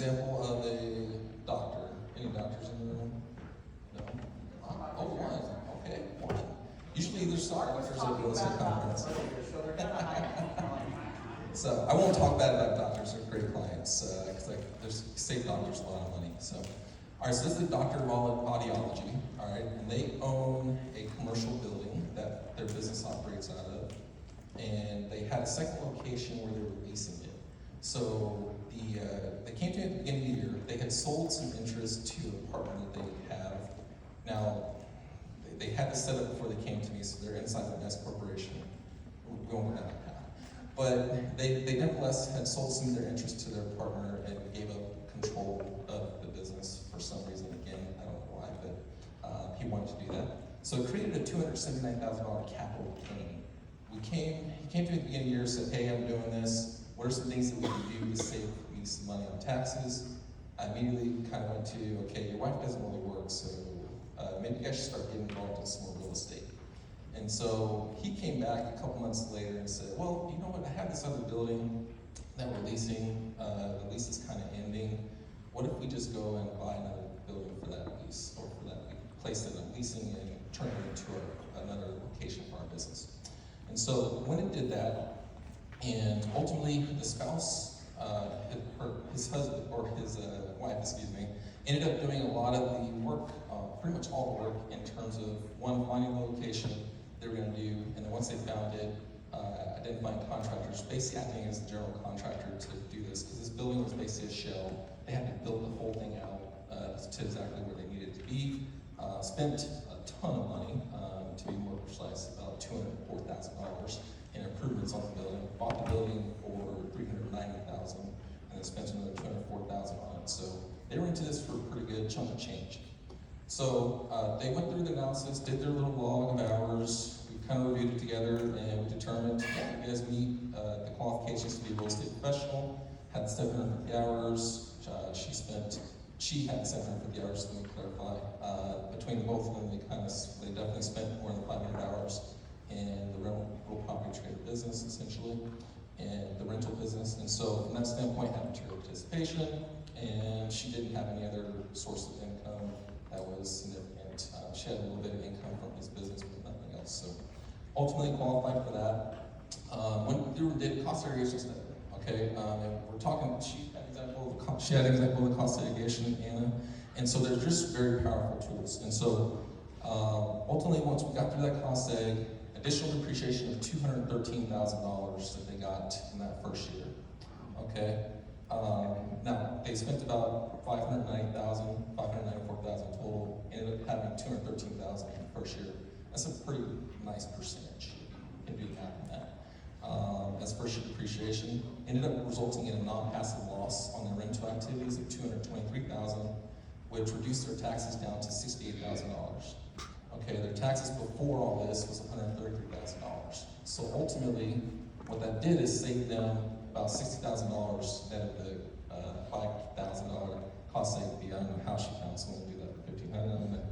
example of a doctor. Any doctors in the room? No? Oh, one. Okay, one. Usually there's some doctors at real estate conference. So I won't talk bad about doctors. They're great clients because there's save doctors a lot of money. So, all right. So this is the Doctor of Audiology. All right, and they own a commercial building that their business operates out of, and they had a second location where they were leasing it. So they came to me at the beginning of the year. They had sold some interest to a partner that they have. Now, they had this set up before they came to me, so they're inside the S Corporation. We're going down that path. But they nevertheless had sold some of their interest to their partner and gave up control of the business for some reason. Again, I don't know why, but he wanted to do that. So it created a $279,000 capital gain. He came to me at the beginning of the year and said, hey, I'm doing this. What are some things that we can do to save me some money on taxes? I immediately kind of went to, okay, your wife doesn't really work, so maybe you guys should start getting involved in some more real estate. And so he came back a couple months later and said, well, you know what, I have this other building that we're leasing. The lease is kind of ending. What if we just go and buy another building for that lease, or for that place that I'm leasing, and turn it into another location for our business? And so when it did that, and ultimately the spouse, his husband, or his wife, ended up doing a lot of the work, pretty much all the work in terms of one, finding the location they were going to do, and then once they found it, identifying contractors, basically acting as the general contractor to do this, because this building was basically a shell. They had to build the whole thing out to exactly where they needed it to be. Spent a ton of money, to be more precise, about $204,000 in improvements on the building. Bought the building for $390,000, and then spent another $204,000 on it. So they were into this for a pretty good chunk of change. So they went through the analysis, did their little log of hours. We kind of reviewed it together, and we determined, yeah, you guys meet the qualifications to be a real estate professional. Had the 750 hours. She had the 750 hours. Let me clarify. Between the both of them, they definitely spent more than 500 hours in the real property trader business, essentially, and the rental business. And so, from that standpoint, had material participation, and she didn't have any other source of income that was significant. She had a little bit of income from his business, but nothing else. So ultimately qualified for that. Went through and did a cost segregation study. Okay, and we're talking. She had an example of the cost segregation, Anna, and so they're just very powerful tools. And so ultimately, once we got through that cost seg, additional depreciation of $213,000 that they got in that first year. Okay. Now, they spent about $594,000 total, ended up having $213,000 in the first year. That's a pretty nice percentage. You can do the math on that. That's first year depreciation. Ended up resulting in a non-passive loss on their rental activities of $223,000, which reduced their taxes down to $68,000. Okay, their taxes before all this was $133,000. So ultimately, what that did is save them about $60,000 net of the $5,000 cost save fee. I don't know how she found someone to do that for $1,500. I'm gonna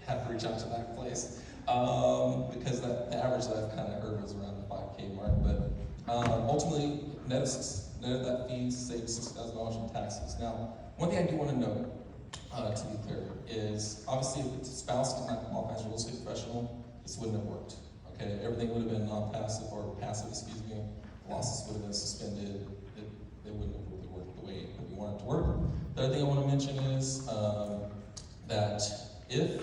have to reach out to that place because the average that I've kind of heard was around the $5K mark. But ultimately, net of that fee saved $60,000 in taxes. Now, one thing I do want to note, to be clear, is obviously if the spouse did not qualify as a real estate professional, this wouldn't have worked. Okay, everything would have been non-passive or passive, losses would have been suspended. It wouldn't have really worked the way that we want it to work. The other thing I want to mention is that if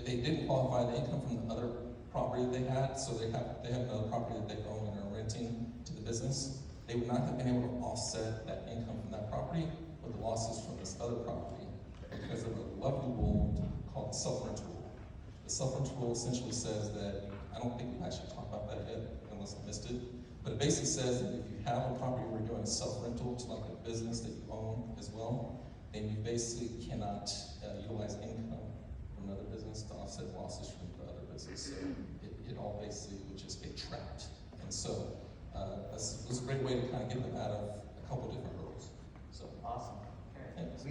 they didn't qualify the income from the other property they had, so they have another property that they own and are renting to the business, they would not have been able to offset that income from that property with the losses from this other property because of a lovely rule called the self-rent rule. The self-rent rule essentially says that, I don't think we've actually talked about that yet, unless I missed it, but it basically says that if you have a property where you're doing a self-rental to like a business that you own as well, then you basically cannot utilize income from another business to offset losses from the other business. So it all basically would just get trapped. And so that's a great way to kind of get them out of a couple different hurdles. So awesome. Okay. Thanks.